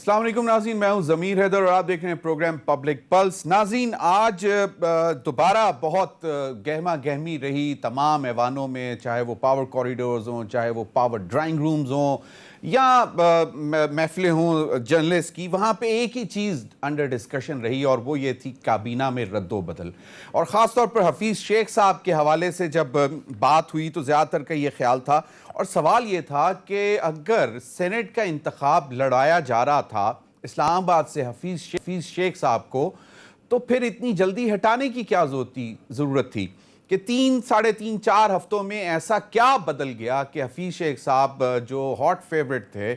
अस्सलाम वालेकुम नाज़रीन, मैं हूं ज़मीर हैदर और आप देख रहे हैं प्रोग्राम पब्लिक पल्स। नाज़रीन, आज दोबारा बहुत गहमा गहमी रही तमाम ऐवानों में, चाहे वो पावर कॉरिडोर्स हों, चाहे वो पावर ड्राइंग रूम्स हों या महफिलें हों जर्नलिस्ट की। वहाँ पे एक ही चीज़ अंडर डिस्कशन रही और वो ये थी काबीना में रद्दोबदल। और ख़ास तौर पर हफीज़ शेख साहब के हवाले से जब बात हुई तो ज़्यादातर का ये ख्याल था और सवाल ये था कि अगर सेनेट का इंतखाब लड़ाया जा रहा था इस्लामाबाद से हफीज़ शेख साहब को, तो फिर इतनी जल्दी हटाने की क्या ज़रूरत थी कि 3, साढ़े 3, 4 हफ्तों में ऐसा क्या बदल गया कि हफीज़ शेख साहब जो हॉट फेवरेट थे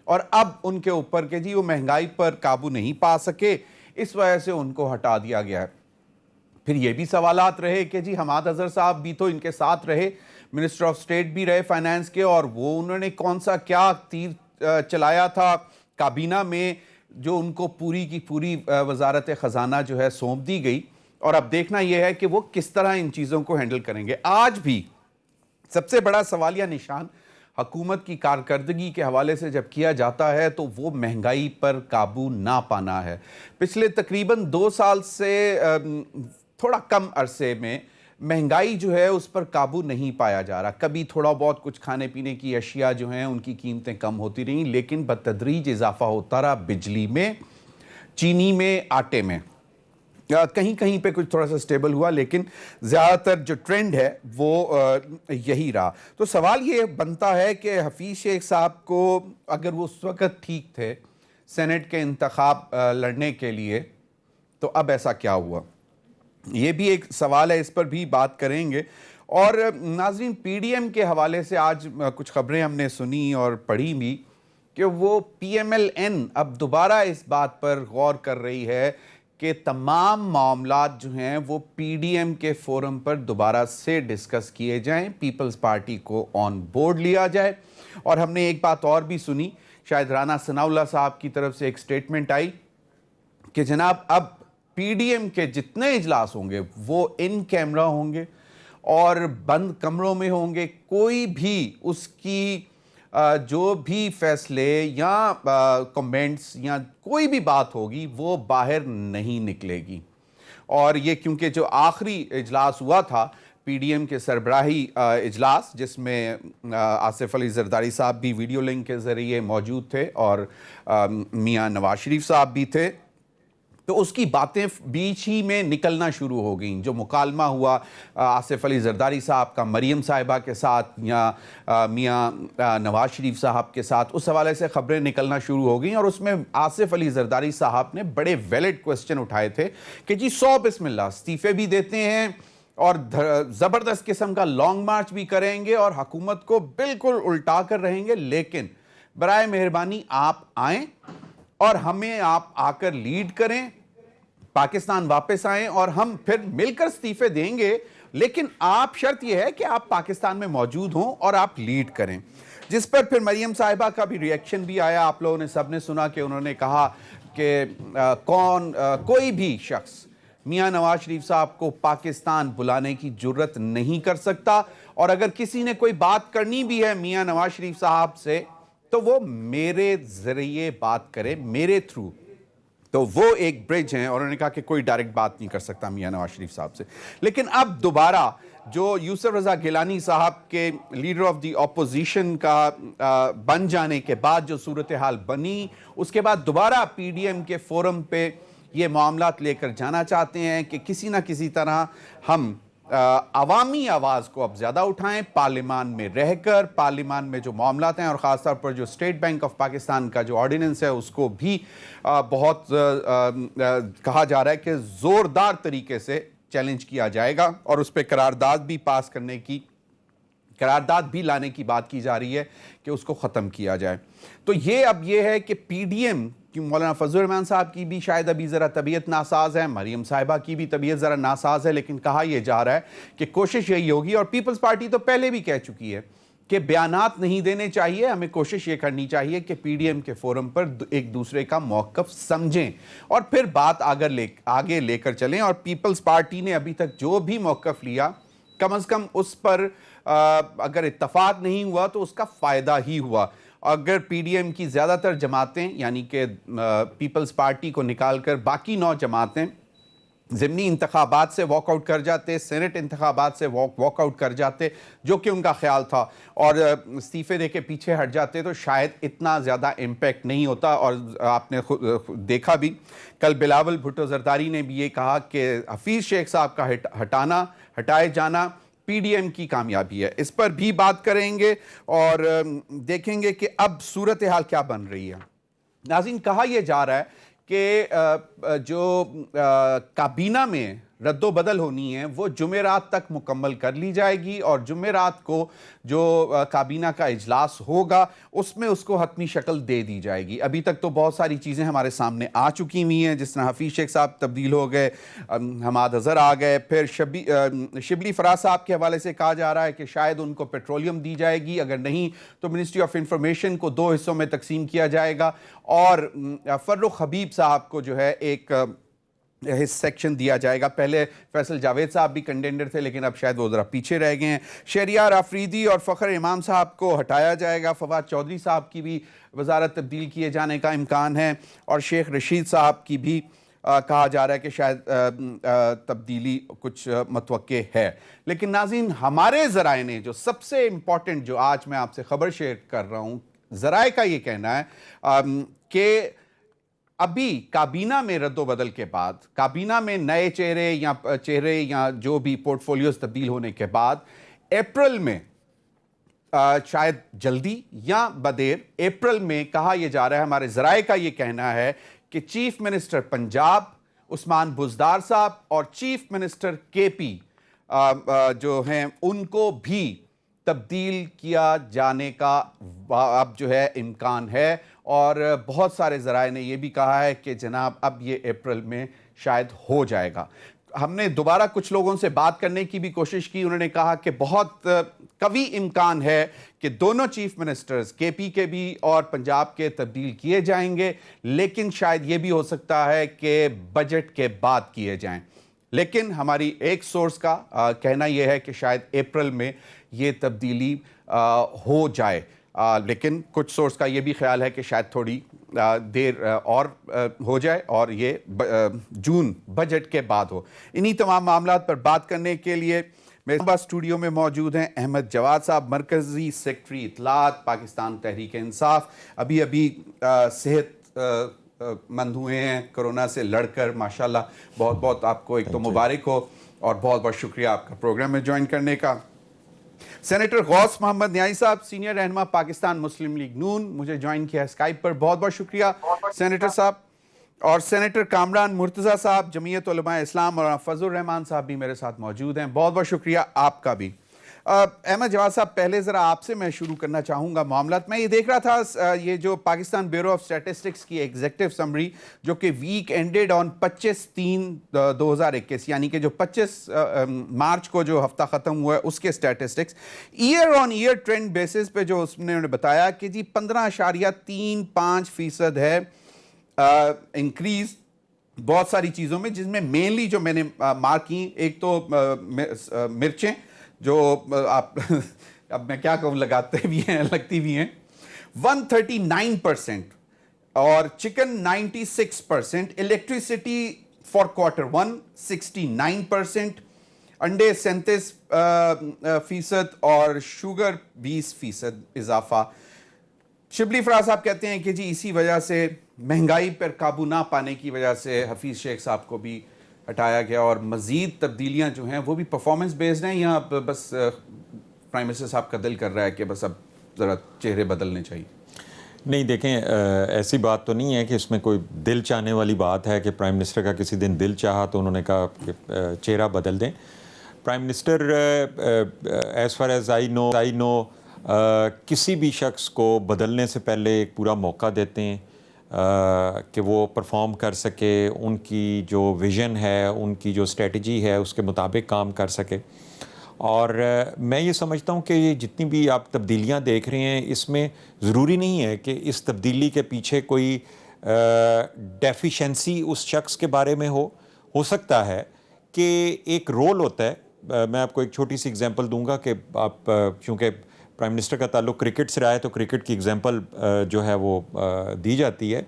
और अब उनके ऊपर के जी वो महंगाई पर काबू नहीं पा सके, इस वजह से उनको हटा दिया गया है। फिर ये भी सवालात रहे कि जी हमाद अजहर साहब भी तो इनके साथ रहे, मिनिस्टर ऑफ स्टेट भी रहे फाइनेंस के, और वो उन्होंने कौन सा क्या तीर चलाया था काबीना में जो उनको पूरी की पूरी वजारत ख़जाना जो है सौंप दी गई। और अब देखना यह है कि वो किस तरह इन चीज़ों को हैंडल करेंगे। आज भी सबसे बड़ा सवालिया निशान हुकूमत की कारकर्दगी के हवाले से जब किया जाता है तो वो महंगाई पर काबू ना पाना है। पिछले तकरीबन 2 साल से थोड़ा कम अरसे में महंगाई जो है उस पर काबू नहीं पाया जा रहा। कभी थोड़ा बहुत कुछ खाने पीने की अशिया जो हैं उनकी कीमतें कम होती रहीं, लेकिन बतदरीज इजाफा होता रहा बिजली में, चीनी में, आटे में। कहीं कहीं पे कुछ थोड़ा सा स्टेबल हुआ, लेकिन ज़्यादातर जो ट्रेंड है वो यही रहा। तो सवाल ये बनता है कि हफीज़ शेख साहब को अगर वो उस वक़्त ठीक थे सेनेट के इंतखाब लड़ने के लिए, तो अब ऐसा क्या हुआ, ये भी एक सवाल है, इस पर भी बात करेंगे। और नाज़रीन, पीडीएम के हवाले से आज कुछ खबरें हमने सुनी और पढ़ी भी कि वो पीएमएलएन अब दोबारा इस बात पर गौर कर रही है कि तमाम मामलात जो हैं वो पीडीएम के फोरम पर दोबारा से डिस्कस किए जाएं, पीपल्स पार्टी को ऑन बोर्ड लिया जाए। और हमने एक बात और भी सुनी, शायद राना सनाउल्लाह साहब की तरफ से एक स्टेटमेंट आई कि जनाब अब पीडीएम के जितने इजलास होंगे वो इन कैमरा होंगे और बंद कमरों में होंगे। कोई भी उसकी जो भी फैसले या कमेंट्स या कोई भी बात होगी वो बाहर नहीं निकलेगी। और ये क्योंकि जो आखिरी इजलास हुआ था पीडीएम के सरबराही इजलास, जिसमें आसिफ अली जरदारी साहब भी वीडियो लिंक के ज़रिए मौजूद थे और मियां नवाज शरीफ साहब भी थे, तो उसकी बातें बीच ही में निकलना शुरू हो गई। जो मुकालमा हुआ आसिफ अली जरदारी साहब का मरीम साहिबा के साथ या मियां नवाज शरीफ साहब के साथ, उस हवाले से ख़बरें निकलना शुरू हो गई और उसमें आसिफ अली जरदारी साहब ने बड़े वैलिड क्वेश्चन उठाए थे कि जी 100 बिस्मिल्लाह इस्तीफ़े भी देते हैं और ज़बरदस्त किस्म का लॉन्ग मार्च भी करेंगे और हुकूमत को बिल्कुल उल्टा कर रहेंगे, लेकिन बराए मेहरबानी आप आएँ और हमें आप आकर लीड करें, पाकिस्तान वापस आएं और हम फिर मिलकर इस्तीफे देंगे, लेकिन आप शर्त यह है कि आप पाकिस्तान में मौजूद हों और आप लीड करें। जिस पर फिर मरीम साहिबा का भी रिएक्शन भी आया, आप लोगों ने सबने सुना कि उन्होंने कहा कि कोई भी शख्स मियां नवाज शरीफ साहब को पाकिस्तान बुलाने की जुर्रत नहीं कर सकता, और अगर किसी ने कोई बात करनी भी है मियां नवाज शरीफ साहब से तो वो मेरे जरिए बात करे, मेरे थ्रू। तो वो एक ब्रिज है और उन्होंने कहा कि कोई डायरेक्ट बात नहीं कर सकता मियां नवाज शरीफ साहब से। लेकिन अब दोबारा जो यूसुफ रजा गिलानी साहब के लीडर ऑफ द ऑपोजिशन का बन जाने के बाद जो सूरत हाल बनी, उसके बाद दोबारा पीडीएम के फोरम पे ये मामलात लेकर जाना चाहते हैं कि किसी ना किसी तरह हम अवामी आवाज़ को अब ज़्यादा उठाएं, पार्लिमान में रहकर, पार्लिमान में जो मामलात हैं और ख़ासतौर पर जो स्टेट बैंक ऑफ पाकिस्तान का जो ऑर्डिनेंस है उसको भी बहुत कहा जा रहा है कि ज़ोरदार तरीके से चैलेंज किया जाएगा और उस पर करारदाद भी लाने की बात की जा रही है कि उसको ख़त्म किया जाए। तो ये अब ये है कि पीडीएम कि मौलाना फजलुर रहमान साहब की भी शायद अभी ज़रा तबीयत नासाज है, मरीम साहिबा की भी तबीयत ज़रा नासाज है, लेकिन कहा यह जा रहा है कि कोशिश यही होगी, और पीपल्स पार्टी तो पहले भी कह चुकी है कि बयानात नहीं देने चाहिए, हमें कोशिश ये करनी चाहिए कि पीडीएम के फोरम पर एक दूसरे का मौक़िफ़ समझें और फिर बात आगे लेकर चलें। और पीपल्स पार्टी ने अभी तक जो भी मौक़िफ़ लिया, कम अज़ कम उस पर अगर इत्तफाक नहीं हुआ तो उसका फ़ायदा ही हुआ। अगर पीडीएम की ज़्यादातर जमातें यानी कि पीपल्स पार्टी को निकालकर बाकी 9 जमातें ज़िमनी इंतखाबात से वॉकआउट कर जाते, सेनेट इंतखाबात से वॉकआउट कर जाते, जो कि उनका ख्याल था, और इस्तीफ़े दे के पीछे हट जाते, तो शायद इतना ज़्यादा इम्पैक्ट नहीं होता। और आपने देखा भी, कल बिलावल भुट्टो जरदारी ने भी ये कहा कि हफीज़ शेख साहब का हटाए जाना पीडीएम की कामयाबी है। इस पर भी बात करेंगे और देखेंगे कि अब सूरत हाल क्या बन रही है। नाज़रीन, कहा यह जा रहा है कि जो काबीना में रद्दोबदल होनी है वो जुमेरात तक मुकम्मल कर ली जाएगी, और जुमेरात को जो काबीना का इजलास होगा उसमें उसको हतमी शक्ल दे दी जाएगी। अभी तक तो बहुत सारी चीज़ें हमारे सामने आ चुकी हुई हैं, जिस तरह हफीज़ शेख साहब तब्दील हो गए, हमाद अज़हर आ गए, फिर शिबली फराज साहब के हवाले से कहा जा रहा है कि शायद उनको पेट्रोलियम दी जाएगी, अगर नहीं तो मिनिस्ट्री ऑफ इंफॉर्मेशन को 2 हिस्सों में तकसीम किया जाएगा, और फर्रुख हबीब साहब को जो है एक सेक्शन दिया जाएगा। पहले फैसल जावेद साहब भी कंटेंडर थे, लेकिन अब शायद वो ज़रा पीछे रह गए हैं। शहरियार आफरीदी और फ़खर इमाम साहब को हटाया जाएगा। फवाद चौधरी साहब की भी वजारत तब्दील किए जाने का इम्कान है, और शेख रशीद साहब की भी कहा जा रहा है कि शायद तब्दीली कुछ मतवक्के है। लेकिन नाज़रीन, हमारे ज़राए ने जो सबसे इम्पॉर्टेंट, जो आज मैं आपसे ख़बर शेयर कर रहा हूँ, ज़राए का ये कहना है कि अभी काबीना में रद्दोबदल के बाद, काबीना में नए चेहरे या जो भी पोर्टफोलियोज तब्दील होने के बाद, अप्रैल में शायद जल्दी या बदेर अप्रैल में कहा यह जा रहा है, हमारे ज़राए का यह कहना है कि चीफ मिनिस्टर पंजाब उस्मान बुज़दार साहब और चीफ मिनिस्टर केपी जो हैं उनको भी तब्दील किया जाने का अब जो है इम्कान है। और बहुत सारे ज़राए ने यह भी कहा है कि जनाब अब ये अप्रैल में शायद हो जाएगा। हमने दोबारा कुछ लोगों से बात करने की भी कोशिश की, उन्होंने कहा कि बहुत कवी इम्कान है कि दोनों चीफ मिनिस्टर्स केपी के भी और पंजाब के तब्दील किए जाएंगे, लेकिन शायद ये भी हो सकता है कि बजट के बाद किए जाएं। लेकिन हमारी एक सोर्स का कहना यह है कि शायद अप्रैल में ये तब्दीली हो जाए, लेकिन कुछ सोर्स का ये भी ख्याल है कि शायद थोड़ी देर और हो जाए और ये जून बजट के बाद हो। इन्हीं तमाम मामलात पर बात करने के लिए मेरे पास स्टूडियो में मौजूद हैं अहमद जवाद साहब, मरकज़ी सेक्रेटरी इत्तलात पाकिस्तान तहरीक इंसाफ। अभी सेहत मंद हुए हैं कोरोना से लड़कर, माशाल्लाह। बहुत बहुत आपको एक तो मुबारक हो, और बहुत बहुत शुक्रिया आपका प्रोग्राम में ज्वाइन करने का। सेनेटर गौस मोहम्मद न्याई साहब, सीनियर रहनुमा पाकिस्तान मुस्लिम लीग नून, मुझे ज्वाइन किया स्काइप पर, बहुत बहुत शुक्रिया सेनेटर साहब। और सेनेटर कामरान मुर्तज़ा साहब, जमीयत उलमा इस्लाम, और फजल रहमान साहब भी मेरे साथ मौजूद हैं, बहुत बहुत शुक्रिया आपका भी। अहमद जवाद साहब, पहले ज़रा आपसे मैं शुरू करना चाहूँगा मामलात। मैं ये देख रहा था ये जो पाकिस्तान ब्यूरो ऑफ स्टैटिस्टिक्स की एग्जीक्यूटिव समरी जो कि वीक एंडेड ऑन 25/3/2021, यानी कि जो 25 मार्च को जो हफ्ता ख़त्म हुआ है उसके statistics, year on year trend basis पे जो उसने बताया कि जी 15.35% है इंक्रीज़ बहुत सारी चीज़ों में, जिसमें मेनली जो मैंने मार्क की, एक तो मिर्चें जो आप अब मैं क्या कहूँ, लगाते भी हैं लगती भी हैं, 139%, और चिकन 96%, इलेक्ट्रिसिटी फॉर Q1 69%, अंडे 37% और शुगर 20% इजाफा। शिबली फराज साहब कहते हैं कि जी इसी वजह से, महंगाई पर काबू ना पाने की वजह से हफीज़ शेख साहब को भी हटाया गया, और मज़ीद तब्दीलियां जो हैं वो भी परफॉर्मेंस बेस्ड हैं, या बस प्राइम मिनिस्टर साहब का दिल कर रहा है कि बस अब ज़रा चेहरे बदलने चाहिए? नहीं, देखें, ऐसी बात तो नहीं है कि इसमें कोई दिल चाहने वाली बात है कि प्राइम मिनिस्टर का किसी दिन दिल चाहा तो उन्होंने कहा कि चेहरा बदल दें। Prime minister as far as I know किसी भी शख्स को बदलने से पहले एक पूरा मौका देते हैं कि वो परफॉर्म कर सके, उनकी जो विज़न है, उनकी जो स्ट्रेटजी है उसके मुताबिक काम कर सके। और मैं ये समझता हूँ कि ये जितनी भी आप तब्दीलियाँ देख रहे हैं, इसमें ज़रूरी नहीं है कि इस तब्दीली के पीछे कोई डेफिशिएंसी उस शख्स के बारे में हो सकता है कि एक रोल होता है। मैं आपको एक छोटी सी एग्जांपल दूंगा कि आप, चूँकि प्राइम मिनिस्टर का ताल्लुक क्रिकेट से रहा है तो क्रिकेट की एग्जांपल जो है वो दी जाती है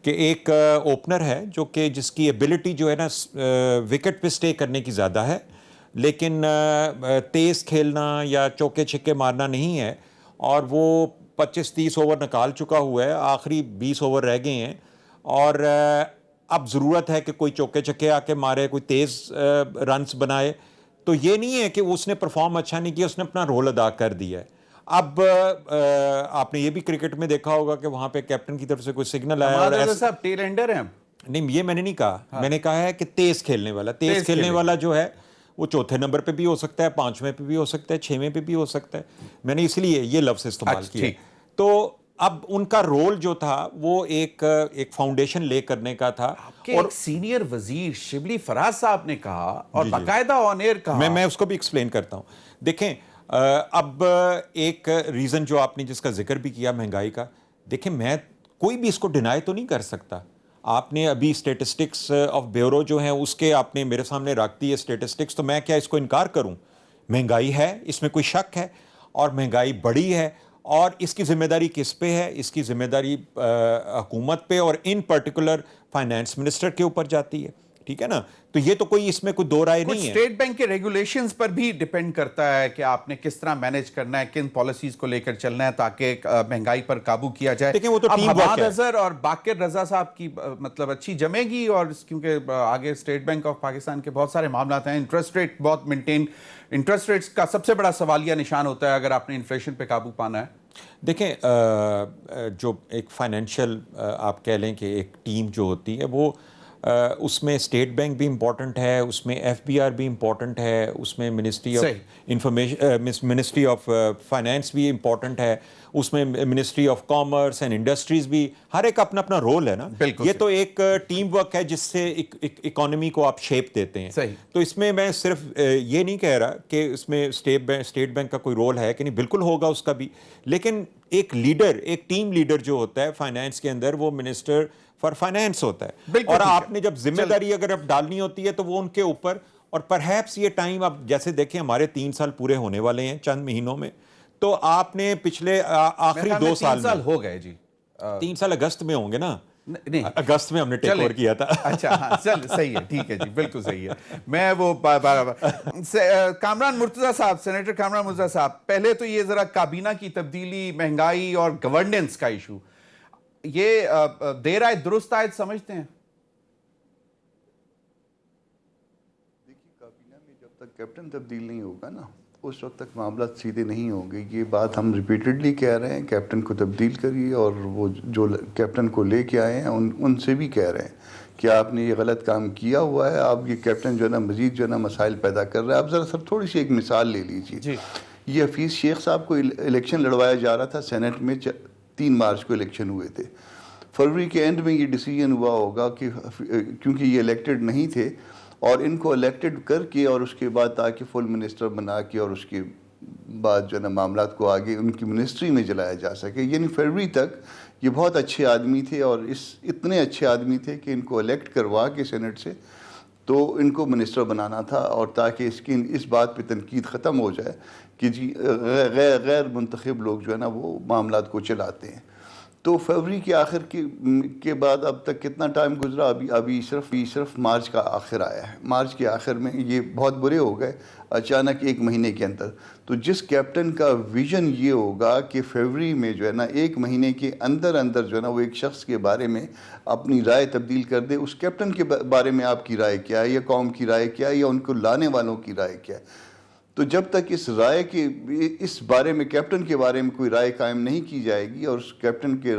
कि एक ओपनर है जो कि जिसकी एबिलिटी जो है ना विकेट पे स्टे करने की ज़्यादा है, लेकिन तेज़ खेलना या चौके छिक्के मारना नहीं है, और वो 25-30 ओवर निकाल चुका हुआ है, आखिरी 20 ओवर रह गए हैं, और अब ज़रूरत है कि कोई चौके छक्के आके मारे, कोई तेज़ रन्स बनाए। तो ये नहीं है कि उसने परफॉर्म अच्छा नहीं किया, उसने अपना रोल अदा कर दिया है। अब आपने ये भी क्रिकेट में देखा होगा कि वहाँ पे कैप्टन की तरफ से कोई सिग्नल आया और हमारे साहब टेल एंडर हैं। नहीं, ये मैंने नहीं कहा। मैंने कहा है कि तेज़ खेलने वाला, तेज़ खेलने वाला जो है वो चौथे नंबर पे भी हो सकता है, 5वें पे भी हो सकता है, 6वें पे भी हो सकता है। मैंने इसलिए ये लफ्ज़ इस्तेमाल किया। तो अब उनका रोल जो था वो एक फाउंडेशन ले करने का था। और एक सीनियर वजीर शिबली फराज साहब ने कहा और बाकायदा ऑन एयर कहा। मैं उसको भी एक्सप्लेन करता हूँ। देखें, अब एक रीज़न जो आपने जिसका जिक्र भी किया महंगाई का, देखें मैं कोई भी इसको डिनाई तो नहीं कर सकता। आपने अभी स्टेटिस्टिक्स ऑफ ब्यूरो जो है उसके आपने मेरे सामने रख दी है स्टेटिस्टिक्स, तो मैं क्या इसको इनकार करूं? महंगाई है, इसमें कोई शक है, और महंगाई बढ़ी है, और इसकी जिम्मेदारी किस पे है? इसकी जिम्मेदारी हुकूमत पे और इन पर्टिकुलर फाइनेंस मिनिस्टर के ऊपर जाती है, ठीक है ना? तो ये तो कोई इसमें कोई दो राय नहीं है। स्टेट बैंक के रेगुलेशंस पर भी डिपेंड करता है कि आपने किस तरह मैनेज करना है, किन पॉलिसीज को लेकर चलना है ताकि महंगाई पर काबू किया जाए। देखिए वो तो टीम वर्क है। अजहर और बाकिर रजा साहब की मतलब अच्छी जमेगी, और क्योंकि आगे स्टेट बैंक ऑफ पाकिस्तान के बहुत सारे मामला हैं। इंटरेस्ट रेट बहुत मेंटेन, इंटरेस्ट रेट्स का सबसे बड़ा सवालिया निशान होता है अगर आपने इन्फ्लेशन पे काबू पाना है। देखें, जो एक फाइनेंशियल आप कह लें कि एक टीम जो होती है वो उसमें स्टेट बैंक भी इम्पॉर्टेंट है, उसमें एफबीआर भी इम्पॉर्टेंट है, उसमें ministry of information, ministry of finance भी इम्पॉर्टेंट है, उसमें ministry of commerce and industries भी, हर एक अपना अपना रोल है ना। ये तो एक टीम वर्क है जिससे इकोनॉमी को आप शेप देते हैं। सही। तो इसमें मैं सिर्फ ये नहीं कह रहा कि इसमें स्टेट बैंक का कोई रोल है कि नहीं, बिल्कुल होगा उसका भी, लेकिन एक लीडर, एक टीम लीडर जो होता है फाइनेंस के अंदर, वो मिनिस्टर फॉर फाइनेंस होता है। और आपने जब जिम्मेदारी अगर अब डालनी होती है तो वो उनके ऊपर, और परहैप्स ये टाइम, अब जैसे देखें हमारे 3 साल पूरे होने वाले हैं चंद महीनों में, तो आपने पिछले आखिरी 2 साल 3 साल हो गए जी। 3 साल अगस्त में होंगे ना? नहीं, अगस्त में हमने टेक ओवर किया था। अच्छा, हाँ, चल सही है, ठीक है जी, बिल्कुल सही है। मैं वो कामरान मुर्तजा साहब, सेनेटर कामरान मुर्तजा साहब, पहले तो ये जरा काबीना की तब्दीली, महंगाई और गवर्नेंस का इशू, ये देर आए दुरुस्त आयत समझते हैं? देखिए, काबीना में जब तक कैप्टन तब्दील नहीं होगा ना, उस वक्त तक मामला सीधे नहीं होंगे। ये बात हम रिपीटेडली कह रहे हैं, कैप्टन को तब्दील करिए, और वो जो कैप्टन को लेके आए हैं उनसे भी कह रहे हैं कि आपने ये गलत काम किया हुआ है, आप ये कैप्टन जो है ना मजीद जो है ना मसाइल पैदा कर रहा है। आप ज़रा सर थोड़ी सी एक मिसाल ले लीजिए। ये हफीज़ शेख साहब को इलेक्शन लड़वाया जा रहा था सेनेट में, 3 मार्च को इलेक्शन हुए थे। फरवरी के एंड में ये डिसीजन हुआ होगा कि क्योंकि ये इलेक्टेड नहीं थे, और इनको इलेक्टेड करके और उसके बाद ताकि फुल मिनिस्टर बना के और उसके बाद जो है ना मामला को आगे उनकी मिनिस्ट्री में चलाया जा सके। यानी फरवरी तक ये बहुत अच्छे आदमी थे, और इतने अच्छे आदमी थे कि इनको इलेक्ट करवा के सेनेट से तो इनको मिनिस्टर बनाना था, और ताकि इस बात पे तनकीद ख़त्म हो जाए कि जी गैर मुंतखब लोग जो है ना वो मामला को चलाते हैं। तो फरवरी के आखिर के बाद अब तक कितना टाइम गुजरा? अभी सिर्फ मार्च का आखिर आया है। मार्च के आखिर में ये बहुत बुरे हो गए अचानक 1 महीने के अंदर। तो जिस कैप्टन का विज़न ये होगा कि फरवरी में जो है ना 1 महीने के अंदर अंदर जो है ना वो एक शख्स के बारे में अपनी राय तब्दील कर दे, उस कैप्टन के बारे में आपकी राय क्या है, या कौम की राय क्या है, या उनको लाने वालों की राय क्या है? तो जब तक इस बारे में, कैप्टन के बारे में कोई राय कायम नहीं की जाएगी, और उस कैप्टन के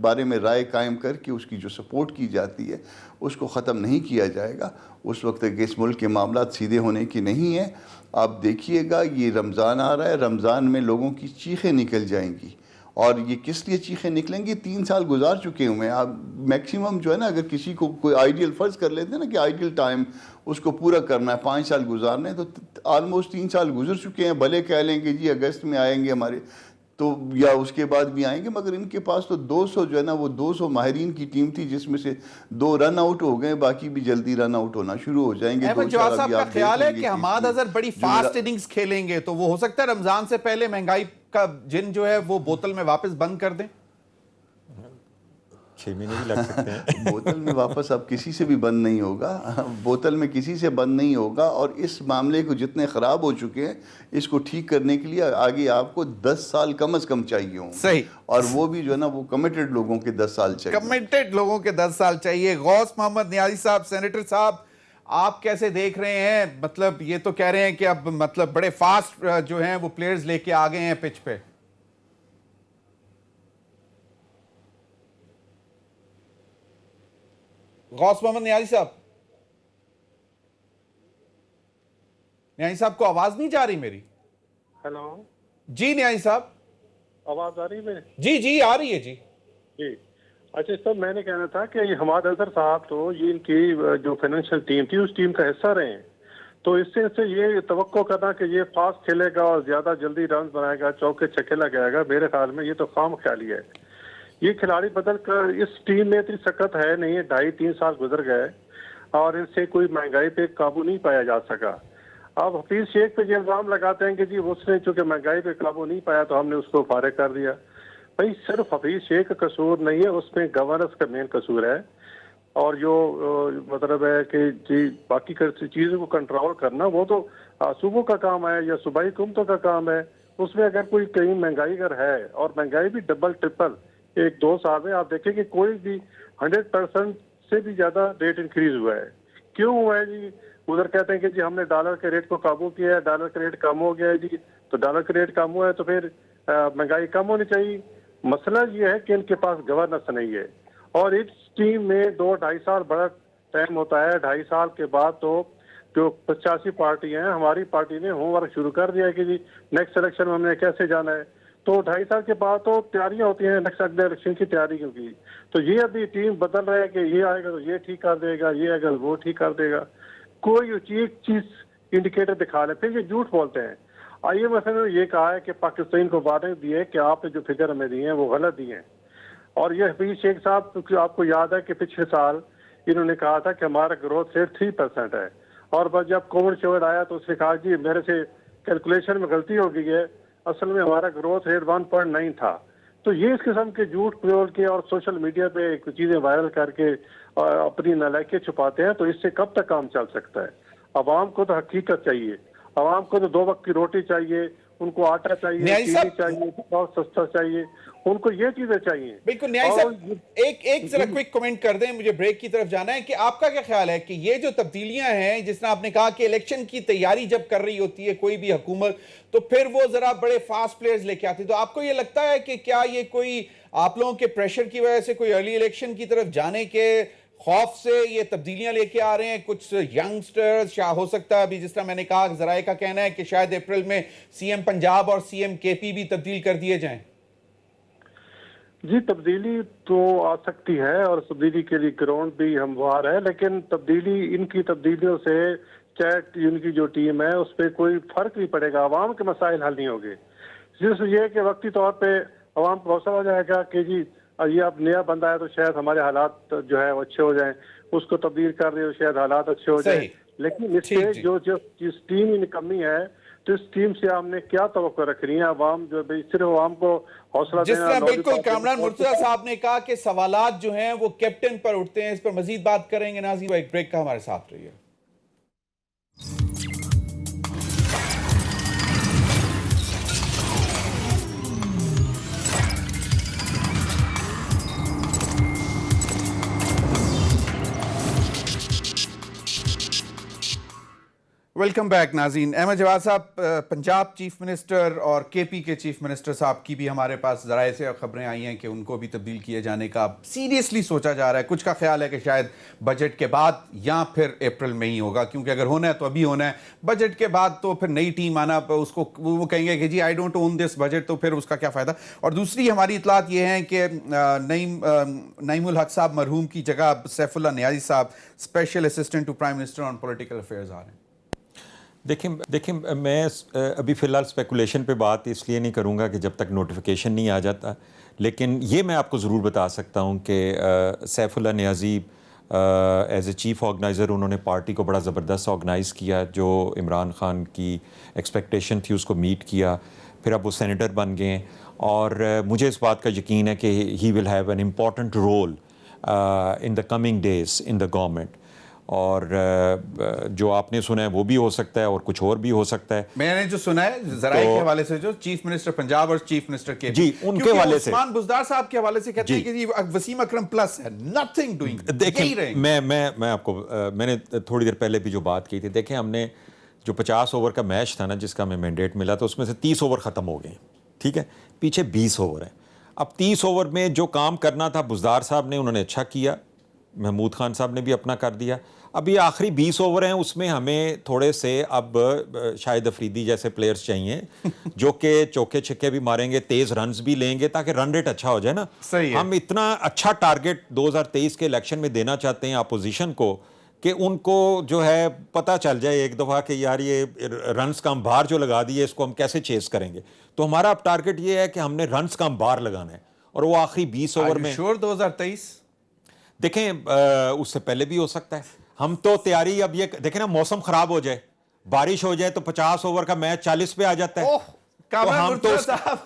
बारे में राय कायम करके उसकी जो सपोर्ट की जाती है उसको ख़त्म नहीं किया जाएगा, उस वक्त तक इस मुल्क के मामला सीधे होने की नहीं है। आप देखिएगा, ये रमज़ान आ रहा है, रमज़ान में लोगों की चीखें निकल जाएंगी, और ये किस लिए चीखें निकलेंगी? 3 साल गुजार चुके हुए हैं। आप मैक्सिमम जो है ना, अगर किसी को कोई आइडियल फ़र्ज़ कर लेते हैं ना कि आइडियल टाइम उसको पूरा करना है, 5 साल गुजारना है, तो ऑलमोस्ट 3 साल गुजर चुके हैं। भले कह लें कि जी अगस्त में आएंगे हमारे, तो या उसके बाद भी आएंगे, मगर इनके पास तो 200 जो है ना, वो 200 माहिरीन की टीम थी, जिसमें से 2 रन आउट हो गए, बाकी भी जल्दी रन आउट होना शुरू हो जाएंगे। अहमद जवाद साहब का ख्याल है कि हमाद अजहर बड़ी फास्ट इनिंग्स खेलेंगे तो वो हो सकता है रमजान से पहले महंगाई का जिन जो है वो बोतल में वापस बंद कर दें? 6 महीने भी लग सकते हैं। बोतल में वापस अब किसी से भी बंद नहीं होगा, बोतल में किसी से बंद नहीं होगा। और इस मामले को जितने ख़राब हो चुके हैं, इसको ठीक करने के लिए आगे आपको 10 साल कम से कम चाहिए होंगे। सही। और वो भी जो है ना, वो कमिटेड लोगों के 10 साल चाहिए। कमिटेड लोगों के 10 साल चाहिए। गौस मोहम्मद नियाज़ी साहब, सेनेटर साहब, आप कैसे देख रहे हैं? मतलब ये तो कह रहे हैं कि अब मतलब बड़े फास्ट जो हैं वो प्लेयर्स लेके आ गए हैं पिच पे। गौस मोहम्मद नियाज़ी साहब, नियाज़ी साहब को आवाज नहीं जा रही मेरी? हेलो जी नियाज़ी साहब, आवाज आ रही है मेरी? जी जी आ रही है जी। जी अच्छा सर, मैंने कहना था कि ये हमाद अजहर साहब तो ये इनकी जो फाइनेंशियल टीम थी उस टीम का हिस्सा रहे हैं, तो इससे ये तवक्को करना कि ये फास्ट खेलेगा और ज्यादा जल्दी रन बनाएगा, चौके छक्के लगाएगा, मेरे ख्याल में ये तो खाम ख्याली है। ये खिलाड़ी बदल कर इस टीम में इतनी सकत है नहीं है, 2.5-3 साल गुजर गए और इनसे कोई महंगाई पे काबू नहीं पाया जा सका। अब हफीज शेख पे ये इल्जाम लगाते हैं कि जी उसने चूंकि महंगाई पे काबू नहीं पाया तो हमने उसको फारिग कर दिया। भाई सिर्फ हफीज शेख का कसूर नहीं है, उसमें गवर्नेंस का मेन कसूर है। और जो मतलब है कि जी बाकी चीजों को कंट्रोल करना वो तो सूबों का काम है या सूबाई हुकूमतों का काम है। उसमें अगर कोई कहीं महंगाई अगर है और महंगाई भी डबल ट्रिपल 1-2 साल में आप देखें कि कोई भी 100% से भी ज्यादा रेट इंक्रीज हुआ है। क्यों हुआ है जी? उधर कहते हैं कि जी हमने डॉलर के रेट को काबू किया है, डॉलर का रेट कम हो गया है जी, तो डॉलर का रेट कम हुआ है तो फिर महंगाई कम होनी चाहिए। मसला ये है कि इनके पास गवर्नेंस नहीं है और इस टीम में 2-2.5 साल बड़ा टाइम होता है। 2.5 साल के बाद तो जो 85 पार्टी हैं, हमारी पार्टी ने होमवर्क शुरू कर दिया है कि जी नेक्स्ट इलेक्शन में हमने कैसे जाना है। तो 2.5 साल के बाद तो तैयारियां होती हैं नेक्स्ट अगले इलेक्शन की तैयारी की। तो ये अभी टीम बदल रहा है कि ये आएगा तो ये ठीक कर देगा, ये आएगा तो वो ठीक कर देगा। कोई एक चीज इंडिकेटर दिखा ले, फिर ये झूठ बोलते हैं। IMF ने ये कहा है कि पाकिस्तान को वार्निंग दी है कि आपने जो फिगर हमें दी है वो गलत दी है। और ये हफीज शेख साहब, क्योंकि आपको याद है कि पिछले साल इन्होंने कहा था कि हमारा ग्रोथ रेट 3% है और बस जब कोविड आया तो उसने कहा जी मेरे से कैलकुलेशन में गलती हो गई है, असल में हमारा ग्रोथ रेट 1.9 था। तो ये इस किस्म के झूठ बोल के और सोशल मीडिया पे चीजें वायरल करके अपनी नालायकी छुपाते हैं, तो इससे कब तक काम चल सकता है? अवाम को तो हकीकत चाहिए, अवाम को तो 2 वक्त की रोटी चाहिए, उनको आटा चाहिए, चीनी चाहिए, बहुत सस्ता चाहिए, उनको ये चीजें चाहिए। बिल्कुल न्याय साहब, एक जरा क्विक कमेंट कर दें, मुझे ब्रेक की तरफ जाना है कि आपका क्या ख्याल है कि ये जो तब्दीलियां हैं, जिस तरह आपने कहा कि इलेक्शन की तैयारी जब कर रही होती है कोई भी हुकूमत, तो फिर वो जरा बड़े फास्ट प्लेयर्स लेके आती है, तो आपको ये लगता है कि क्या ये कोई आप लोगों के प्रेशर की वजह से कोई अर्ली इलेक्शन की तरफ जाने के खौफ से ये तब्दीलियां लेके आ रहे हैं? कुछ यंगस्टर्स हो सकता है, अभी जिस तरह मैंने कहा, जराए का कहना है कि शायद अप्रैल में CM पंजाब और CM KP भी तब्दील कर दिए जाएं। जी तब्दीली तो आ सकती है और तब्दीली के लिए ग्राउंड भी हमवार है, लेकिन तब्दीली इनकी तब्दीलियों से चाहे इनकी जो टीम है उस पर कोई फर्क नहीं पड़ेगा, आवाम के मसाइल हल नहीं होंगे। सिर्फ ये कि वक्ती तौर पे आवाम को भरोसा हो जाएगा कि जी ये अब नया बंदा है तो शायद हमारे हालात जो है वो अच्छे हो जाएं, उसको तब्दील कर दे तो शायद हालात अच्छे हो जाएं। लेकिन इससे जो जिस टीम की कमी है, तो इस टीम से हमने क्या तवक्को रखनी है? आवाम जो सिर्फ आवाम को हौसला जिस तरह देना। बिल्कुल कामरान मुर्तजा साहब ने कहा कि सवालात जो हैं वो कैप्टन पर उठते हैं, इस पर मजीद बात करेंगे। नाज़रीन, एक ब्रेक का हमारे साथ रहिए। वेलकम बैक नाज़रीन। अहमद जवाद साहब, पंजाब चीफ मिनिस्टर और KP के चीफ मिनिस्टर साहब की भी हमारे पास ज़राए से खबरें आई हैं कि उनको भी तब्दील किए जाने का सीरियसली सोचा जा रहा है। कुछ का ख्याल है कि शायद बजट के बाद या फिर अप्रैल में ही होगा, क्योंकि अगर होना है तो अभी होना है, बजट के बाद तो फिर नई टीम आना, उसको वो कहेंगे कि जी I don't own this budget, तो फिर उसका क्या फ़ायदा। और दूसरी हमारी इतलात ये हैं कि नईमुल हक साहब मरहूम की जगह सैफुल्लाह नियाज़ी साहब special assistant to prime minister on political affairs आ रहे हैं। देखिए मैं अभी फ़िलहाल स्पेकुलेशन पे बात इसलिए नहीं करूँगा कि जब तक नोटिफिकेशन नहीं आ जाता, लेकिन ये मैं आपको ज़रूर बता सकता हूँ कि Saifullah Niazi as a chief organizer उन्होंने पार्टी को बड़ा ज़बरदस्त ऑर्गेनाइज़ किया, जो इमरान खान की एक्सपेक्टेशन थी उसको मीट किया, फिर अब वो सेनेटर बन गए और मुझे इस बात का यकीन है कि he will have an important role in the coming days in the government. और जो आपने सुना है वो भी हो सकता है और कुछ और भी हो सकता है। मैंने जो सुना है जराये के हवाले से, जो चीफ मिनिस्टर पंजाब और चीफ मिनिस्टर के जी उनके हवाले से, उस्मान बुज़दार साहब के हवाले से कहते हैं कि ये वसीम अकरम प्लस है, नथिंग डूइंग। देखिए मैं आपको मैंने थोड़ी देर पहले भी जो बात की थी, देखें हमने जो 50 ओवर का मैच था ना जिसका हमें मैंडेट मिला था, उसमें से 30 ओवर ख़त्म हो गए, ठीक है, पीछे 20 ओवर है। अब 30 ओवर में जो काम करना था बुज़दार साहब ने, उन्होंने अच्छा किया, महमूद खान साहब ने भी अपना कर दिया। अब ये आखिरी 20 ओवर हैं, उसमें हमें थोड़े से अब शाहिद अफरीदी जैसे प्लेयर्स चाहिए जो कि चौके छक्के भी मारेंगे, तेज़ रन्स भी लेंगे, ताकि रन रेट अच्छा हो जाए ना। सही है। हम इतना अच्छा टारगेट 2023 के इलेक्शन में देना चाहते हैं अपोजिशन को कि उनको जो है पता चल जाए एक दफ़ा कि यार ये रन्स का हम बार जो लगा दिए इसको हम कैसे चेस करेंगे। तो हमारा अब टारगेट ये है कि हमने रन्स का हम बार लगाना है, और वो आखिरी 20 ओवर में। श्योर 2023 देखें उससे पहले भी हो सकता है। हम तो तैयारी अब ये देखें ना, मौसम खराब हो जाए, बारिश हो जाए तो 50 ओवर का मैच 40 पे आ जाता है। तो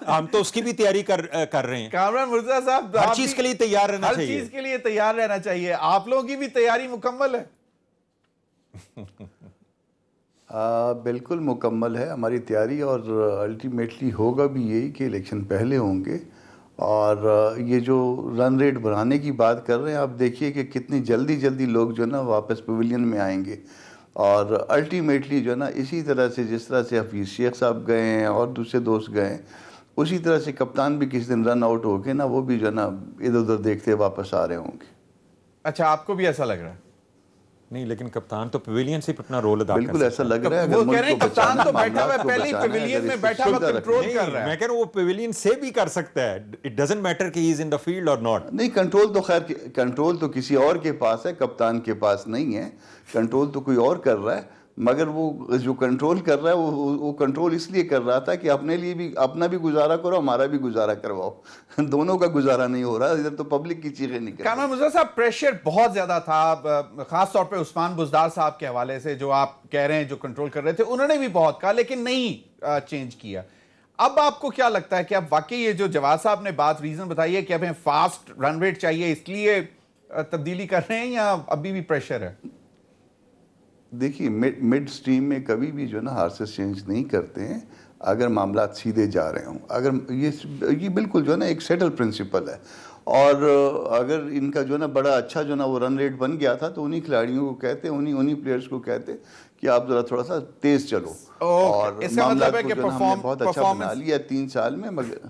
हम तो उसकी भी तैयारी कर रहे हैं। कामरान मुर्तज़ा साहब, हर चीज के लिए तैयार रहना चाहिए। हर चीज के लिए तैयार रहना चाहिए। आप लोगों की भी तैयारी मुकम्मल है? बिल्कुल मुकम्मल है हमारी तैयारी, और अल्टीमेटली होगा भी यही कि इलेक्शन पहले होंगे। और ये जो रन रेट बढ़ाने की बात कर रहे हैं, आप देखिए कि कितनी जल्दी लोग जो ना वापस पवेलियन में आएंगे। और अल्टीमेटली जो ना इसी तरह से, जिस तरह से हफीज़ शेख साहब गए हैं और दूसरे दोस्त गए हैं, उसी तरह से कप्तान भी किसी दिन रन आउट होके ना वो भी जो ना इधर उधर देखते वापस आ रहे होंगे। अच्छा, आपको भी ऐसा लग रहा है? नहीं, लेकिन कप्तान तो पवेलियन से अपना रोल अदा बिल्कुल ऐसा लग रहा है। वो कह रहे हैं कप्तान तो बैठा हुआ है, पहले ही पवेलियन में बैठा हुआ कंट्रोल कर रहा है। मैं कह रहा हूं वो पवेलियन से भी कर सकता है, इट डजंट मैटर कि he is in the field और नॉट। नहीं, कंट्रोल तो खैर कंट्रोल तो किसी और के पास है, कप्तान के पास नहीं है। कंट्रोल तो कोई और कर रहा है, मगर वो जो कंट्रोल कर रहा है वो कंट्रोल इसलिए कर रहा था कि अपने लिए भी, अपना भी गुजारा करो, हमारा भी गुजारा करवाओ। दोनों का गुजारा नहीं हो रहा, इधर तो पब्लिक की चीखें निकल। कामरान मुर्तज़ा साहब, प्रेशर बहुत ज्यादा था, खास तौर पे उस्मान बुज़दार साहब के हवाले से, जो आप कह रहे हैं जो कंट्रोल कर रहे थे, उन्होंने भी बहुत कहा लेकिन नहीं चेंज किया। अब आपको क्या लगता है कि अब वाकई ये जो जवाद साहब ने बात रीजन बताई है कि हमें फास्ट रन रेट चाहिए, इसलिए तब्दीली कर रहे हैं, या अभी भी प्रेशर है? देखिए, मिड स्ट्रीम में कभी भी जो ना हार्सेस चेंज नहीं करते हैं अगर मामला सीधे जा रहे हों। अगर ये बिल्कुल जो है ना एक सेटल प्रिंसिपल है। और अगर इनका जो ना बड़ा अच्छा जो ना वो रन रेट बन गया था, तो उन्हीं खिलाड़ियों को कहते, उन्हीं प्लेयर्स को कहते कि आप जरा थोड़ा सा तेज चलो। और इसका मतलब है कि बहुत अच्छा बना लिया 3 साल में, मगर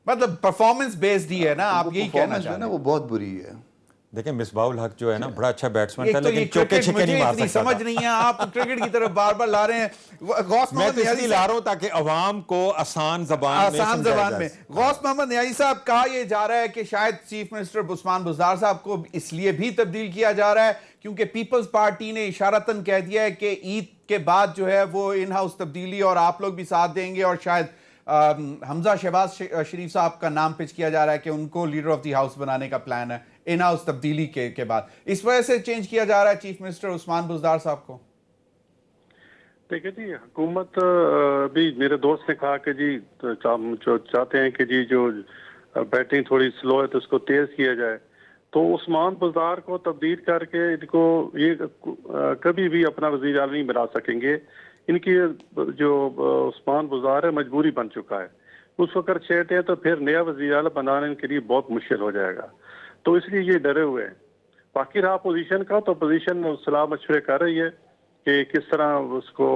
मतलब परफॉर्मेंस बेस्ड ही है ना, आप यही कहना चाह रहे हैं? ना वो बहुत बुरी है। देखिए मिसबाहुल हक जो है ना बड़ा अच्छा बैट्समैन था, तो लेकिन चौके छक्के नहीं मार सकता। समझ नहीं है, आप क्रिकेट की तरफ बार-बार ला रहे हैं। मैं तो इसलिए ला रहा हूं ताकि अवाम को आसान जबान में गौस मोहम्मद न्याजी साहब, कहा यह जा रहा है कि शायद चीफ मिनिस्टर उस्मान बुज़दार साहब को इसलिए भी तब्दील किया जा रहा है क्योंकि पीपल्स पार्टी ने इशारतन कह दिया है कि ईद के बाद जो है वो इन हाउस तब्दीली और आप लोग भी साथ देंगे, और शायद हमजा शहबाज शरीफ साहब का नाम पिच किया जा रहा है कि उनको लीडर ऑफ द हाउस बनाने का प्लान है इन हाउस तब्दीली के बाद। इस वजह से चेंज किया जा रहा है चीफ मिनिस्टर उस्मान बुज़दार साहब को। देखिए जी, हुकूमत भी, मेरे दोस्त ने कहा कि जी जो चाहते हैं कि जी जो बैटिंग थोड़ी स्लो है तो उसको तेज किया जाए, तो उस्मान बुज़दार को तब्दील करके इनको ये कभी भी अपना वज़ीर आला नहीं बना सकेंगे। इनकी जो उस्मान बुज़दार है मजबूरी बन चुका है, उसको अगर छेड़ते हैं तो फिर नया वज़ीर आला बनाने के लिए बहुत मुश्किल हो जाएगा, तो इसलिए ये डरे हुए हैं। बाकी रहा अपोजिशन का, तो अपोजिशन सलाह मशवरे कर रही है कि किस तरह उसको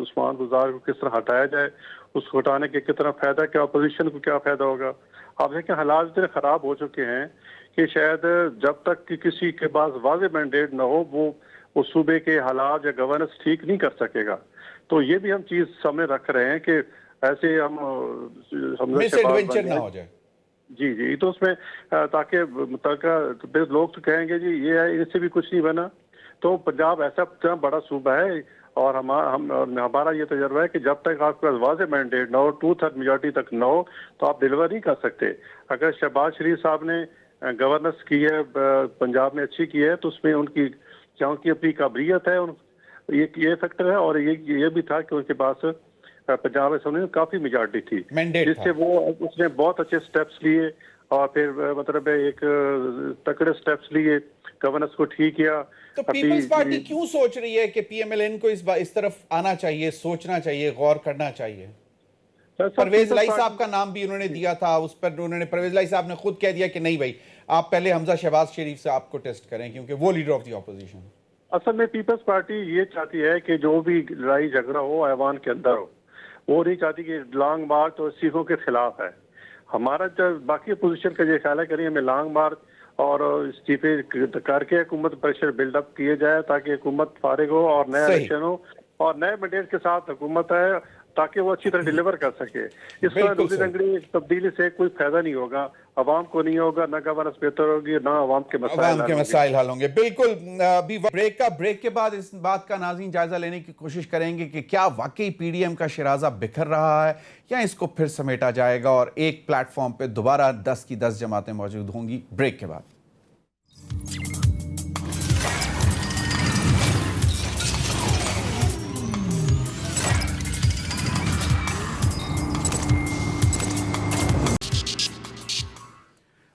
उस्मान बुज़दार को किस तरह हटाया जाए, उसको हटाने के कितना फ़ायदा, क्या अपोजिशन को क्या फ़ायदा होगा। आप देखें हालात इतने ख़राब हो चुके हैं कि शायद जब तक कि किसी के पास वाज़ेह मैंडेट न हो वो सूबे के हालात या गवर्नेंस ठीक नहीं कर सकेगा। तो ये भी हम चीज़ सामने रख रहे हैं कि ऐसे हम मिसएडवेंचर ना हो जाए। जी, तो उसमें ताकि लोग तो कहेंगे जी ये है, इससे भी कुछ नहीं बना। तो पंजाब ऐसा बड़ा सूबा है और हमारा ये तजर्बा है कि जब तक आपके पास वाज़े मैंडेट ना हो, 2/3 मेजॉरिटी तक ना हो, तो आप डिलीवर नहीं कर सकते। अगर शहबाज शरीफ साहब ने गवर्नेंस की है पंजाब में अच्छी की है, तो उसमें उनकी अपनी काबिलियत है, ये फैक्टर है। और ये भी था कि उनके पास पंजाब असेंबली में काफी मेजॉरिटी थी, जिससे उसने बहुत अच्छे स्टेप्स लिए और फिर मतलब एक तकड़े स्टेप्स लिए, गवर्नेंस को ठीक किया। तो पीपल्स पार्टी क्यों सोच रही है कि पीएमएलएन को इस तरफ आना चाहिए, सोचना चाहिए, गौर करना चाहिए? परवेज लाई साहब का नाम भी उन्होंने दिया था, उस पर उन्होंने परवेज लाई साहब ने खुद कह दिया कि नहीं भाई, आप पहले हमजा शहबाज शरीफ से आपको टेस्ट करें क्योंकि वो लीडर ऑफ द ऑपोजिशन। असल में पीपल्स पार्टी ये चाहती है कि जो भी लड़ाई झगड़ा हो ऐवान के अंदर हो, वो नहीं चाहती कि लॉन्ग मार्च और इस्तीफों के खिलाफ है। हमारा जो बाकी अपोजिशन का ये ख्याल है करिए हमें लॉन्ग मार्च और इस्तीफे करके हुकूमत प्रेशर बिल्डअप किए जाए ताकि हुकूमत फारिग हो और नया इलेक्शन हो और नए मैंडेट के साथ हुकूमत है ताकि वो अच्छी तरह डिलीवर कर सके। इस तरह दूसरी रंगड़ी तब्दीली से कोई फायदा नहीं होगा, अवाम को नहीं होगा, ना गवर्नेंस बेहतर होगी, ना अवाम के मसाइल हल होंगे। बिल्कुल, अभी ब्रेक के बाद इस बात का नाज़रीन जायजा लेने की कोशिश करेंगे कि क्या वाकई पीडीएम का शिराजा बिखर रहा है या इसको फिर समेटा जाएगा और एक प्लेटफॉर्म पे दोबारा 10 की 10 जमातें मौजूद होंगी। ब्रेक के बाद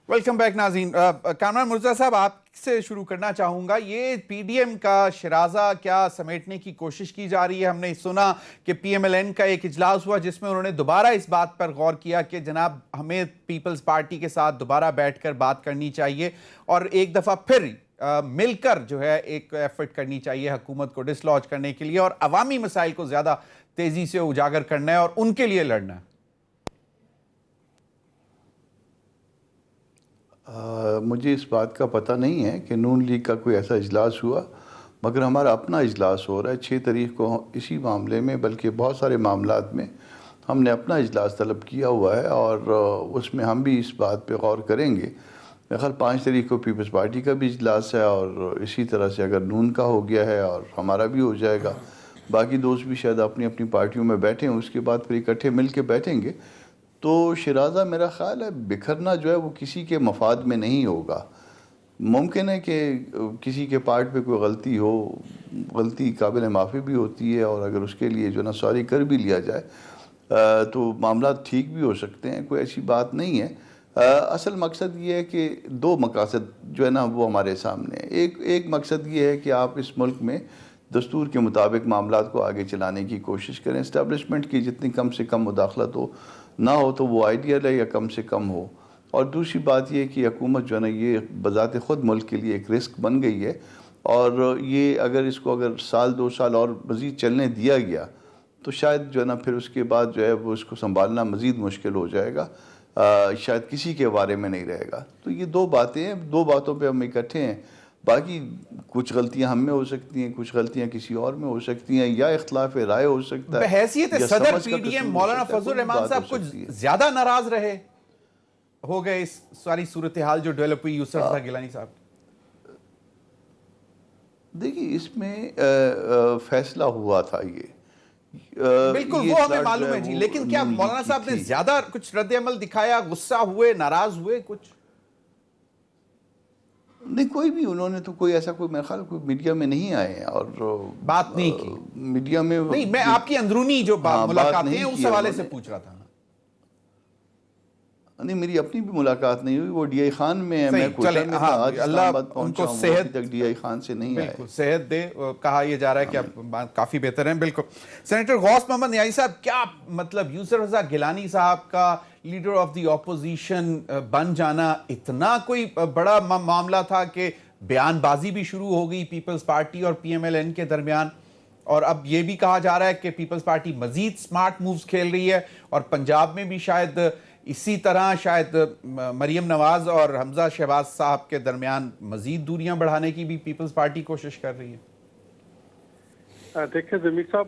वेलकम बैक नाज़रीन। कामरान मुर्तज़ा साहब, आपसे शुरू करना चाहूँगा, ये पीडीएम का शिराजा क्या समेटने की कोशिश की जा रही है? हमने सुना कि पीएमएलएन का एक इजलास हुआ जिसमें उन्होंने दोबारा इस बात पर गौर किया कि जनाब हमें पीपल्स पार्टी के साथ दोबारा बैठकर बात करनी चाहिए और एक दफ़ा फिर मिलकर जो है एक एफर्ट करनी चाहिए हुकूमत को डिसलॉज करने के लिए और अवामी मसाइल को ज़्यादा तेज़ी से उजागर करना है और उनके लिए लड़ना है। मुझे इस बात का पता नहीं है कि नून लीग का कोई ऐसा इजलास हुआ, मगर हमारा अपना इजलास हो रहा है 6 तारीख को इसी मामले में, बल्कि बहुत सारे मामलात में हमने अपना इजलास तलब किया हुआ है और उसमें हम भी इस बात पे गौर करेंगे। मेरे ख्याल 5 तारीख को पीपल्स पार्टी का भी इजलास है और इसी तरह से अगर नून का हो गया है और हमारा भी हो जाएगा, बाकी दोस्त भी शायद अपनी अपनी पार्टियों में बैठे हैं, उसके बाद फिर इकट्ठे मिल के बैठेंगे। तो शिराजा मेरा ख्याल है बिखरना जो है वो किसी के मफाद में नहीं होगा। मुमकिन है कि किसी के पार्ट पे कोई गलती हो, गलती काबिल माफ़ी भी होती है और अगर उसके लिए जो ना सॉरी कर भी लिया जाए तो मामला ठीक भी हो सकते हैं, कोई ऐसी बात नहीं है। असल मकसद ये है कि 2 मकासद जो है ना वो हमारे सामने है। एक मकसद ये है कि आप इस मुल्क में दस्तूर के मुताबिक मामलात को आगे चलाने की कोशिश करें, इस्टेब्लिशमेंट की जितनी कम से कम मुदाखलत हो ना हो तो वो आइडियल है या कम से कम हो। और दूसरी बात ये कि हुकूमत जो है ना ये बज़ात ख़ुद मुल्क के लिए एक रिस्क बन गई है और ये अगर साल 2 साल और मज़ीद चलने दिया गया तो शायद जो है ना फिर उसके बाद जो है वो इसको संभालना मज़ीद मुश्किल हो जाएगा, शायद किसी के बारे में नहीं रहेगा। तो ये 2 बातें हैं, 2 बातों पर हम इकट्ठे हैं। बाकी कुछ गलतियां हम में हो सकती हैं, कुछ गलतियां किसी और में हो सकती हैं, या इख्तिलाफ राय हो सकता है। हैसियत सदर पीडीएम मौलाना फजल रहमान साहब कुछ ज्यादा नाराज हो गए इस सारी सूरत हाल जो डेवलप हुई यूसुफ रज़ा गिलानी साहब? देखिए इसमें फैसला हुआ था ये बिल्कुल वो हमें मालूम है जी, लेकिन क्या मौलाना साहब ने ज्यादा कुछ रद्द अमल दिखाया, गुस्सा हुए, नाराज हुए कुछ? नहीं, कोई भी उन्होंने तो कोई ऐसा कोई मेरे ख्याल कोई मीडिया में नहीं आए हैं और बात नहीं की मीडिया में। नहीं, मैं आपकी अंदरूनी जो मुलाकातें हैं उस हवाले से पूछ रहा था। नहीं, मेरी अपनी भी मुलाकात नहीं हुई, वो डीआई खान में है, मैं चले, हाँ, अल्लाह उनको सेहत तक डीआई खान से नहीं आए, बिल्कुल सेहत दे। कहा यह जा रहा है कि आप काफी बेहतर हैं। बिल्कुल। सेनेटर गौस मोहम्मद न्याई साहब, क्या मतलब यूसुफ रज़ा गिलानी साहब का लीडर ऑफ द ऑपोजिशन बन जाना इतना कोई बड़ा मामला था कि बयानबाजी भी शुरू हो गई पीपल्स पार्टी और पीएमएलएन के दरमियान, और अब यह भी कहा जा रहा है कि पीपल्स पार्टी मजीद स्मार्ट मूव्स खेल रही है और पंजाब में भी शायद इसी तरह शायद मरियम नवाज और हमजा शहबाज साहब के दरमियान मजीद दूरियां बढ़ाने की भी पीपल्स पार्टी कोशिश कर रही है। देखिए जमीर साहब,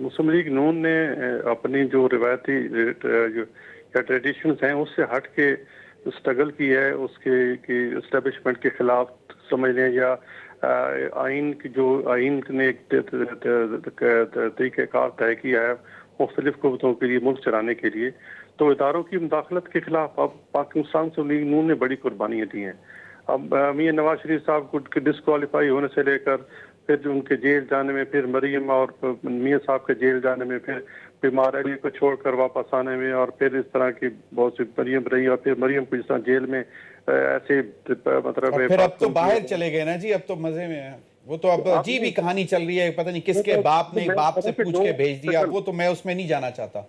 मुस्लिम लीग नून ने अपनी जो रिवायती जो ट्रेडिशंस हैं उससे हट के स्ट्रगल की है उसके की इस्टेब्लिशमेंट के खिलाफ समझ लें, या आइन की जो आइन ने एक तरीक़ेकार तय किया है मुख्तलिफ कुव्वतों के लिए मुल्क चलाने के लिए, तो इदारों की मुदाखलत के खिलाफ अब पाकिस्तान सुन्नी लीग नून ने बड़ी कुर्बानियाँ दी हैं। अब मियां नवाज शरीफ साहब को डिस्क्वालीफाई होने से लेकर फिर जो उनके जेल जाने में, फिर मरीम और मियां साहब के जेल जाने में, फिर बीमार अली को छोड़कर वापस आने में, और फिर इस तरह की बहुत सी मरीम रही, और फिर मरीम को जिस तरह जेल में ऐसे मतलब फिर अब तो बाहर चले गए ना जी, अब तो मजे में है वो, तो अब अजीब ही कहानी चल रही है, पता नहीं किसके बाप ने बाप से पूछ के भेज दिया, वो तो मैं उसमें नहीं जाना चाहता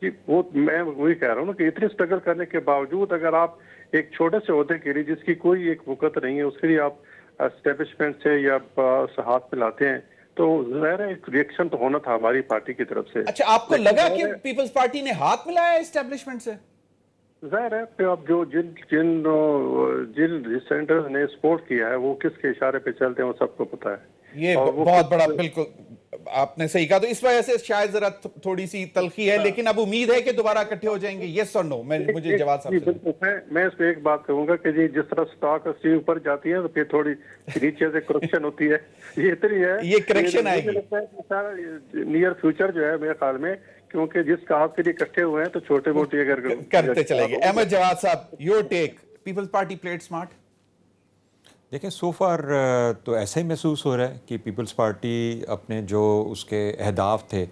कि वो, मैं वही कह रहा हूँ ना कि इतनी स्ट्रगल करने के बावजूद अगर आप एक छोटे से ओहदे के लिए जिसकी कोई एक वक़्त नहीं है उसके लिए आप एस्टेब्लिशमेंट से या हाथ मिलाते हैं, तो ज़ाहिर है एक रिएक्शन तो होना था हमारी पार्टी की तरफ से। अच्छा, आपको लगा कि पीपल्स पार्टी ने हाथ मिलाया एस्टेब्लिशमेंट से? ज़ाहिर है फिर अब जो जिन जिन जिन सेंटर्स ने सपोर्ट किया है वो किसके इशारे पे चलते हैं वो सबको पता है। ये बहुत बड़ा, बिल्कुल आपने सही कहा, तो इस वजह से शायद जरा थोड़ी सी तलखी है, लेकिन अब उम्मीद है कि दोबारा इकट्ठे हो जाएंगे, यस और नो? मुझे जवाब साहब मैं इस पे एक बात कहूंगा कि जी जिस तरह स्टॉक सी ऊपर जाती है तो फिर थोड़ी नीचे से करेक्शन होती है, ये इतनी है, ये करेक्शन आएगी नियर फ्यूचर जो है मेरे ख्याल में, क्योंकि जिस काम के लिए इकट्ठे हुए हैं तो छोटे मोटे अगर करते चलेंगे। अहमद जवाद साहब, your take, Peoples Party played smart? देखिए, सो फार तो ऐसा ही महसूस हो रहा है कि पीपल्स पार्टी अपने जो उसके अहदाफ थे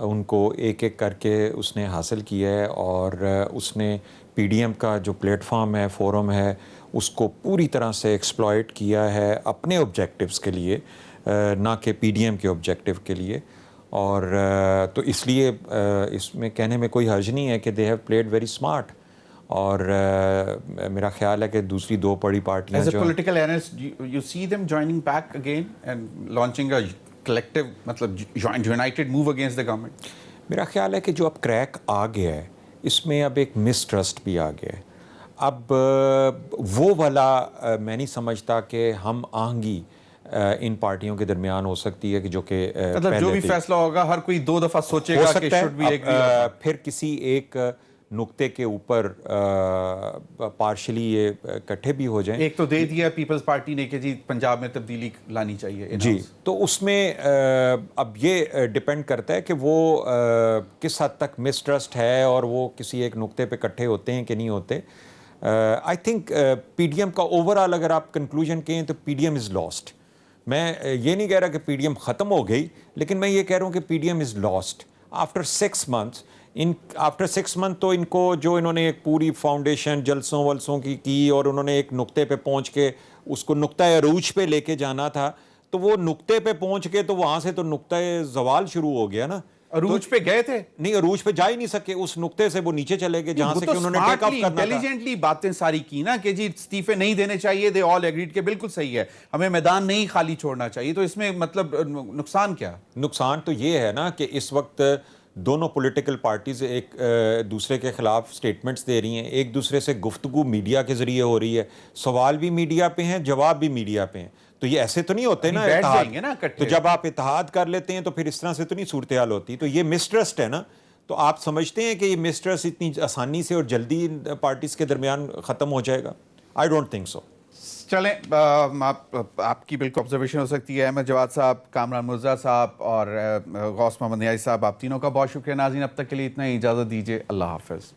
उनको एक एक करके उसने हासिल किया है, और उसने पीडीएम का जो प्लेटफॉर्म है, फोरम है, उसको पूरी तरह से एक्सप्लॉइट किया है अपने ऑब्जेक्टिव्स के लिए, ना कि पीडीएम के ऑब्जेक्टिव के लिए। और तो इसलिए इसमें कहने में कोई हर्ज नहीं है कि they have played very smart. और मेरा ख्याल है कि दूसरी दो बड़ी पार्टियां जो political analyst, you see them joining back again and launching a collective, मतलब united move against the government? मेरा ख्याल है कि जो अब क्रैक आ गया है इसमें अब एक मिसट्रस्ट भी आ गया है। अब वो वाला मैं नहीं समझता कि हम आहंगी इन पार्टियों के दरमियान हो सकती है कि जो कि मतलब जो भी फैसला होगा हर कोई दो दफा सोचेगा कि शुड बी एग्री, फिर किसी एक नुक्ते के ऊपर पार्शली ये इकट्ठे भी हो जाएं। एक तो दे दिया पीपल्स पार्टी ने कि जी पंजाब में तब्दीली लानी चाहिए जी, तो उसमें अब ये डिपेंड करता है कि वो किस हद तक मिसट्रस्ट है और वो किसी एक नुक्ते पे इकट्ठे होते हैं कि नहीं होते। आई थिंक पीडीएम का ओवरऑल अगर आप कंक्लूजन कहें तो पीडीएम इज़ लॉस्ट। मैं ये नहीं कह रहा कि पीडीएम ख़त्म हो गई, लेकिन मैं ये कह रहा हूँ कि PDM is lost after 6 months। After 6 months तो इनको जो इन्होंने एक पूरी फाउंडेशन जलसों वलसों की और उन्होंने एक नुक्ते पे पहुंच के उसको नुक्ता अरूज पे लेके जाना था, तो वो नुक्ते पे पहुंच के तो वहां से तो नुक्ता जवाल शुरू हो गया ना। अरूज पे गए थे? नहीं, अरूज पे जा ही नहीं सके, उस नुक्ते से वो नीचे चले गए जहां से कि उन्होंने टेक ऑफ करना था। इंटेलिजेंटली बातें सारी की ना कि जी इस्तीफे नहीं देने चाहिए, दे ऑल एग्रीड के, बिल्कुल सही है, हमें मैदान नहीं खाली छोड़ना चाहिए, तो इसमें मतलब नुकसान क्या? नुकसान तो ये है ना कि इस वक्त दोनों पॉलिटिकल पार्टीज एक दूसरे के खिलाफ स्टेटमेंट्स दे रही हैं, एक दूसरे से गुफ्तगू मीडिया के जरिए हो रही है, सवाल भी मीडिया पे हैं, जवाब भी मीडिया पे हैं। तो ये ऐसे तो नहीं होते ना इत्तेहाद, तो जब आप इत्तेहाद कर लेते हैं तो फिर इस तरह से तो नहीं सूरत हाल होती। तो ये मिसट्रस्ट है ना। तो आप समझते हैं कि ये मिसट्रस्ट इतनी आसानी से और जल्दी पार्टीज के दरमियान ख़त्म हो जाएगा? I don't think so. चलें, आपकी बिल्कुल ऑब्जर्वेशन हो सकती है। अहमद जवाद साहब, कामरान मुर्जा साहब और गौस मोहम्मद नियाज़ी साहब, आप तीनों का बहुत शुक्रिया। नाज़रीन, अब तक के लिए इतना ही, इजाज़त दीजिए, अल्लाह हाफ़िज़।